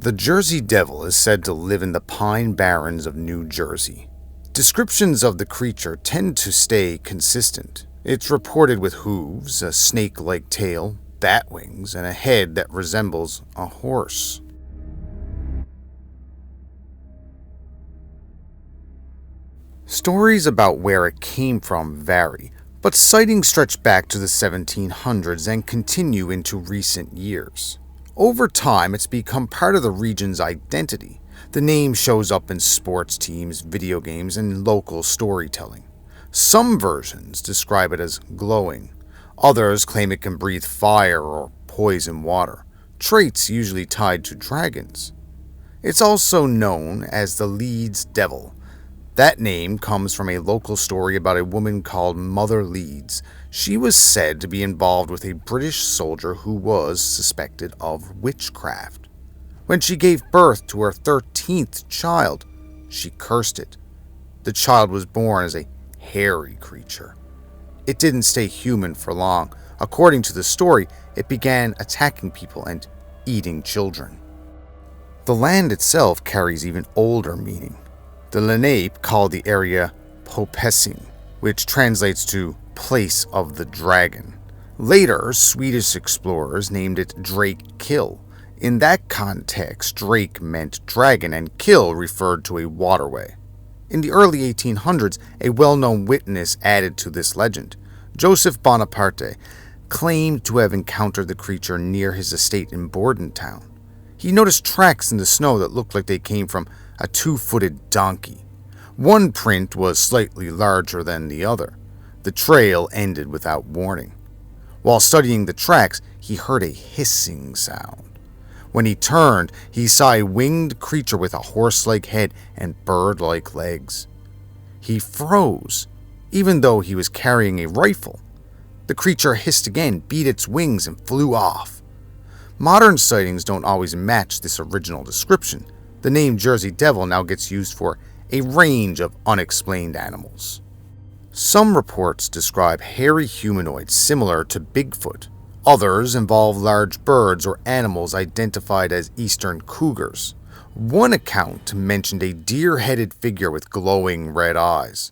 The Jersey Devil is said to live in the Pine Barrens of New Jersey. Descriptions of the creature tend to stay consistent. It's reported with hooves, a snake-like tail, bat wings, and a head that resembles a horse. Stories about where it came from vary, but sightings stretch back to the 1700s and continue into recent years. Over time, it's become part of the region's identity. The name shows up in sports teams, video games, and local storytelling. Some versions describe it as glowing. Others claim it can breathe fire or poison water, traits usually tied to dragons. It's also known as the Leeds Devil. That name comes from a local story about a woman called Mother Leeds. She was said to be involved with a British soldier who was suspected of witchcraft. When she gave birth to her 13th child, she cursed it. The child was born as a hairy creature. It didn't stay human for long. According to the story, it began attacking people and eating children. The land itself carries even older meaning. The Lenape called the area Popuessing, which translates to place of the dragon. Later, Swedish explorers named it Drake Kill. In that context, Drake meant dragon and Kill referred to a waterway. In the early 1800s, a well-known witness added to this legend. Joseph Bonaparte claimed to have encountered the creature near his estate in Bordentown. He noticed tracks in the snow that looked like they came from a 2-footed donkey. One print was slightly larger than the other. The trail ended without warning. While studying the tracks, he heard a hissing sound. When he turned, he saw a winged creature with a horse-like head and bird-like legs. He froze, even though he was carrying a rifle. The creature hissed again, beat its wings, and flew off. Modern sightings don't always match this original description. The name Jersey Devil now gets used for a range of unexplained animals. Some reports describe hairy humanoids similar to Bigfoot. Others involve large birds or animals identified as eastern cougars. One account mentioned a deer-headed figure with glowing red eyes.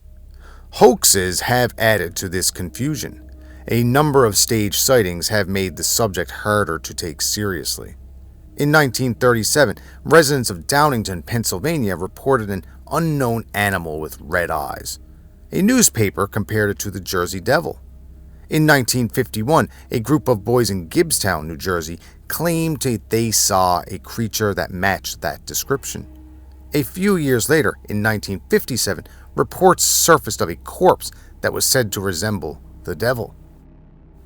Hoaxes have added to this confusion. A number of staged sightings have made the subject harder to take seriously. In 1937, residents of Downingtown, Pennsylvania reported an unknown animal with red eyes. A newspaper compared it to the Jersey Devil. In 1951, a group of boys in Gibbstown, New Jersey, claimed they saw a creature that matched that description. A few years later, in 1957, reports surfaced of a corpse that was said to resemble the devil.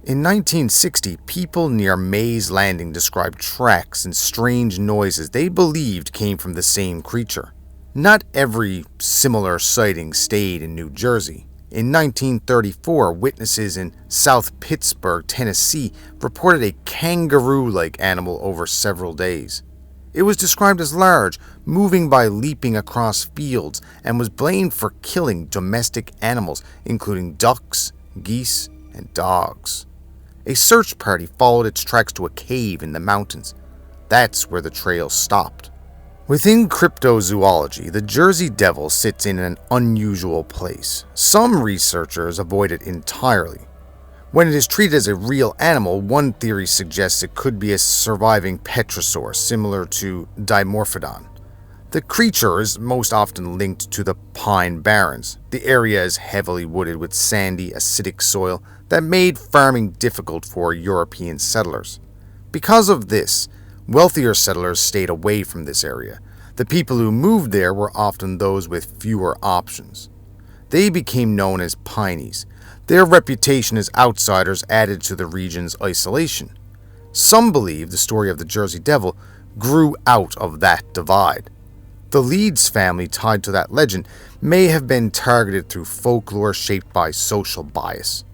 In 1960, people near Mays Landing described tracks and strange noises they believed came from the same creature. Not every similar sighting stayed in New Jersey. In 1934, witnesses in South Pittsburgh, Tennessee, reported a kangaroo-like animal over several days. It was described as large, moving by leaping across fields, and was blamed for killing domestic animals, including ducks, geese, and dogs. A search party followed its tracks to a cave in the mountains. That's where the trail stopped. Within cryptozoology, the Jersey Devil sits in an unusual place. Some researchers avoid it entirely. When it is treated as a real animal, one theory suggests it could be a surviving petrosaur similar to Dimorphodon. The creature is most often linked to the Pine Barrens. The area is heavily wooded with sandy, acidic soil that made farming difficult for European settlers. Because of this, wealthier settlers stayed away from this area. The people who moved there were often those with fewer options. They became known as Pineys. Their reputation as outsiders added to the region's isolation. Some believe the story of the Jersey Devil grew out of that divide. The Leeds family tied to that legend may have been targeted through folklore shaped by social bias.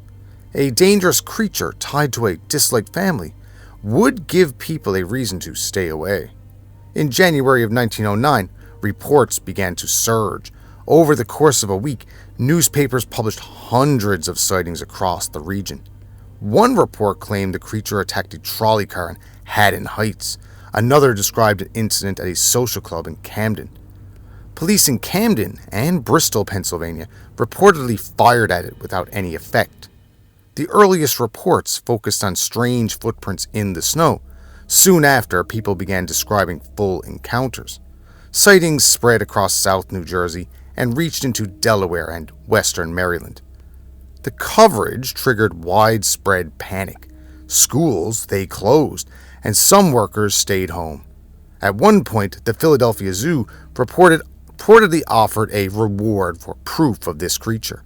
A dangerous creature tied to a disliked family would give people a reason to stay away. In January of 1909, reports began to surge. Over the course of a week, newspapers published hundreds of sightings across the region. One report claimed the creature attacked a trolley car in Haddon Heights. Another described an incident at a social club in Camden. Police in Camden and Bristol, Pennsylvania, reportedly fired at it without any effect. The earliest reports focused on strange footprints in the snow. Soon after, people began describing full encounters. Sightings spread across South New Jersey and reached into Delaware and Western Maryland. The coverage triggered widespread panic. Schools, they closed, and some workers stayed home. At one point, the Philadelphia Zoo reportedly offered a reward for proof of this creature.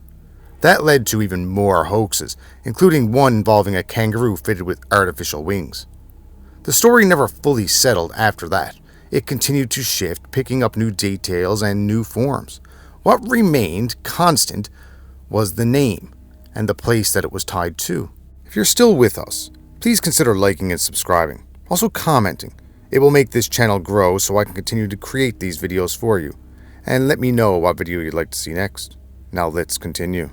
That led to even more hoaxes, including one involving a kangaroo fitted with artificial wings. The story never fully settled after that. It continued to shift, picking up new details and new forms. What remained constant was the name and the place that it was tied to. If you're still with us, please consider liking and subscribing. Also commenting. It will make this channel grow so I can continue to create these videos for you. And let me know what video you'd like to see next. Now let's continue.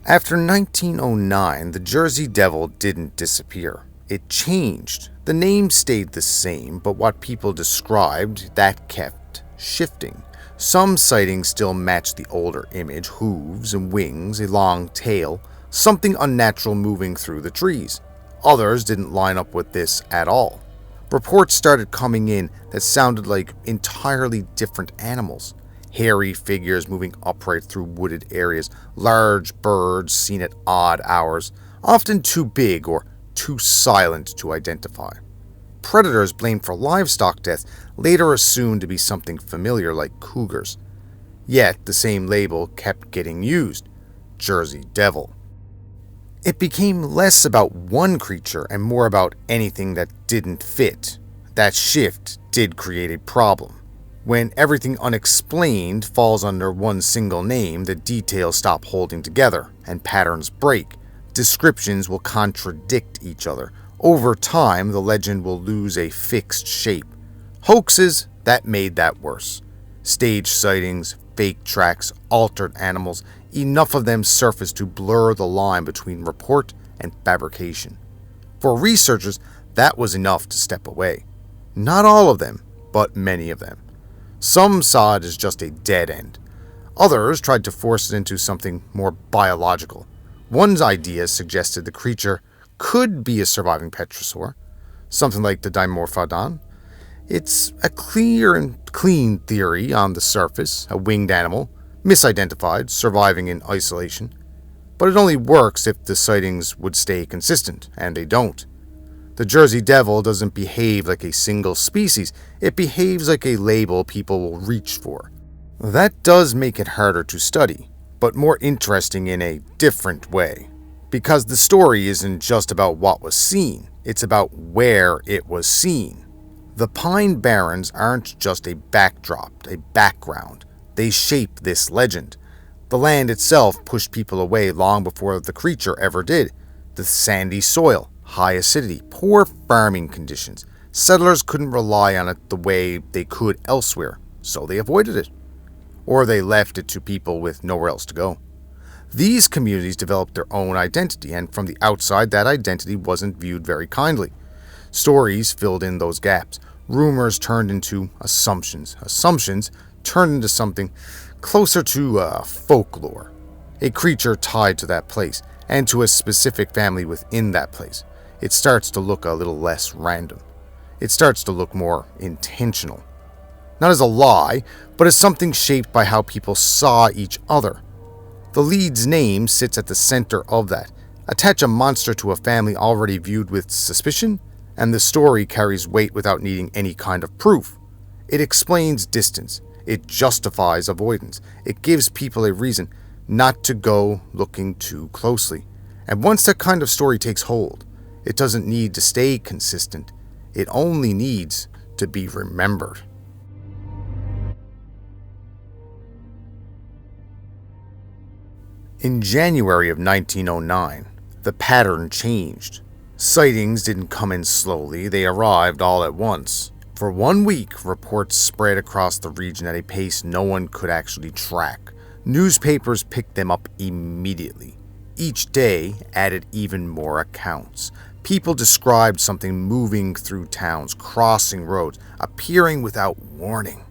After 1909, the Jersey Devil didn't disappear. It changed. The name stayed the same, but what people described, that kept shifting. Some sightings still matched the older image, hooves and wings, a long tail, something unnatural moving through the trees. Others didn't line up with this at all. Reports started coming in that sounded like entirely different animals. Hairy figures moving upright through wooded areas, large birds seen at odd hours, often too big or too silent to identify. Predators blamed for livestock deaths later assumed to be something familiar like cougars. Yet the same label kept getting used, Jersey Devil. It became less about one creature and more about anything that didn't fit. That shift did create a problem. When everything unexplained falls under one single name, the details stop holding together and patterns break. Descriptions will contradict each other. Over time, the legend will lose a fixed shape. Hoaxes, that made that worse. Stage sightings, fake tracks, altered animals, enough of them surfaced to blur the line between report and fabrication. For researchers, that was enough to step away. Not all of them, but many of them. Some saw it as just a dead end. Others tried to force it into something more biological. One idea suggested the creature could be a surviving petrosaur, something like the Dimorphodon. It's a clear and clean theory on the surface, a winged animal, misidentified, surviving in isolation. But it only works if the sightings would stay consistent, and they don't. The Jersey Devil doesn't behave like a single species, it behaves like a label people will reach for. That does make it harder to study, but more interesting in a different way. Because the story isn't just about what was seen, it's about where it was seen. The Pine Barrens aren't just a backdrop, a background. They shape this legend. The land itself pushed people away long before the creature ever did. The sandy soil, high acidity, poor farming conditions. Settlers couldn't rely on it the way they could elsewhere, so they avoided it. Or they left it to people with nowhere else to go. These communities developed their own identity, and from the outside, that identity wasn't viewed very kindly. Stories filled in those gaps. Rumors turned into assumptions. Assumptions turned into something closer to folklore. A creature tied to that place, and to a specific family within that place. It starts to look a little less random. It starts to look more intentional. Not as a lie, but as something shaped by how people saw each other. The Leeds name sits at the center of that. Attach a monster to a family already viewed with suspicion, and the story carries weight without needing any kind of proof. It explains distance. It justifies avoidance. It gives people a reason not to go looking too closely. And once that kind of story takes hold, it doesn't need to stay consistent. It only needs to be remembered. In January of 1909, the pattern changed. Sightings didn't come in slowly, they arrived all at once. For 1 week, reports spread across the region at a pace no one could actually track. Newspapers picked them up immediately. Each day added even more accounts. People described something moving through towns, crossing roads, appearing without warning.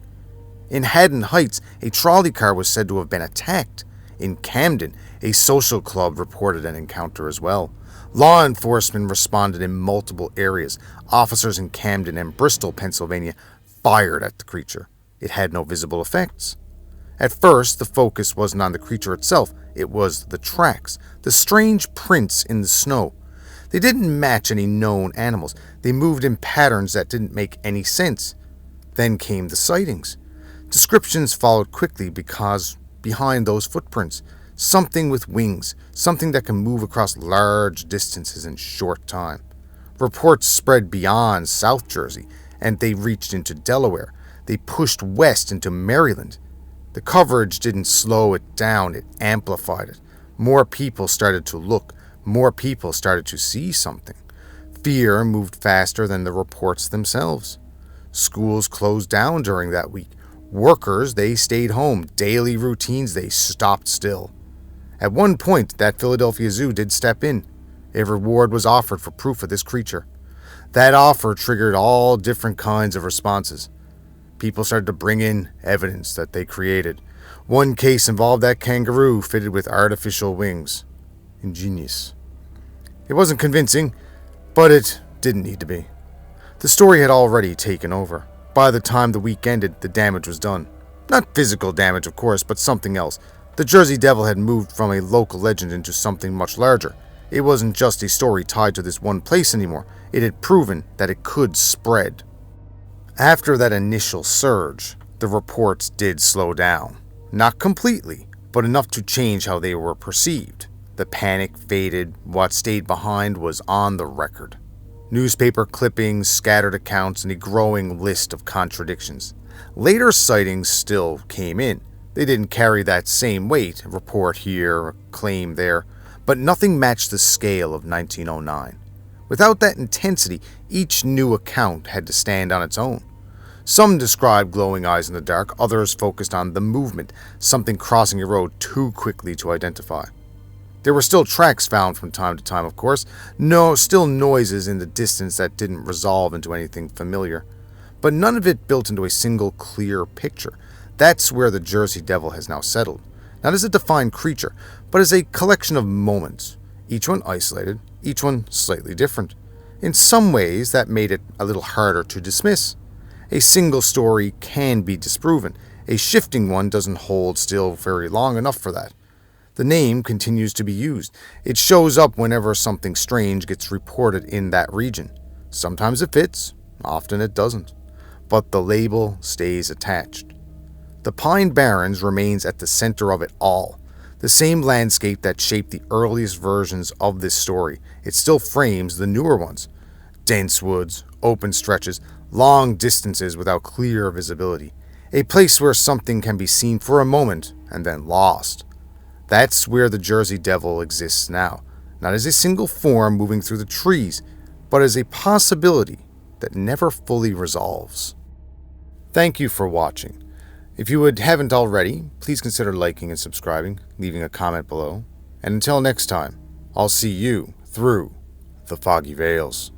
In Haddon Heights, a trolley car was said to have been attacked. In Camden, a social club reported an encounter as well. Law enforcement responded in multiple areas. Officers in Camden and Bristol, Pennsylvania, fired at the creature. It had no visible effects. At first, the focus wasn't on the creature itself, it was the tracks, the strange prints in the snow. They didn't match any known animals. They moved in patterns that didn't make any sense. Then came the sightings. Descriptions followed quickly because behind those footprints, something with wings, something that can move across large distances in short time. Reports spread beyond South Jersey, and they reached into Delaware. They pushed west into Maryland. The coverage didn't slow it down, it amplified it. More people started to look. More people started to see something. Fear moved faster than the reports themselves. Schools closed down during that week. Workers, they stayed home. Daily routines, they stopped still. At one point, that Philadelphia Zoo did step in. A reward was offered for proof of this creature. That offer triggered all different kinds of responses. People started to bring in evidence that they created. One case involved that kangaroo fitted with artificial wings. Ingenious. It wasn't convincing, but it didn't need to be. The story had already taken over. By the time the week ended, the damage was done. Not physical damage, of course, but something else. The Jersey Devil had moved from a local legend into something much larger. It wasn't just a story tied to this one place anymore. It had proven that it could spread. After that initial surge, the reports did slow down. Not completely, but enough to change how they were perceived. The panic faded. What stayed behind was on the record. Newspaper clippings, scattered accounts, and a growing list of contradictions. Later sightings still came in. They didn't carry that same weight, a report here, a claim there, but nothing matched the scale of 1909. Without that intensity, each new account had to stand on its own. Some described glowing eyes in the dark, others focused on the movement, something crossing a road too quickly to identify. There were still tracks found from time to time, of course. Still noises in the distance that didn't resolve into anything familiar. But none of it built into a single clear picture. That's where the Jersey Devil has now settled. Not as a defined creature, but as a collection of moments. Each one isolated, each one slightly different. In some ways, that made it a little harder to dismiss. A single story can be disproven. A shifting one doesn't hold still very long enough for that. The name continues to be used. It shows up whenever something strange gets reported in that region. Sometimes it fits, often it doesn't. But the label stays attached. The Pine Barrens remains at the center of it all. The same landscape that shaped the earliest versions of this story. It still frames the newer ones. Dense woods, open stretches, long distances without clear visibility. A place where something can be seen for a moment and then lost. That's where the Jersey Devil exists now, not as a single form moving through the trees, but as a possibility that never fully resolves. Thank you for watching. If you haven't already, please consider liking and subscribing, leaving a comment below, and until next time, I'll see you through the foggy veils.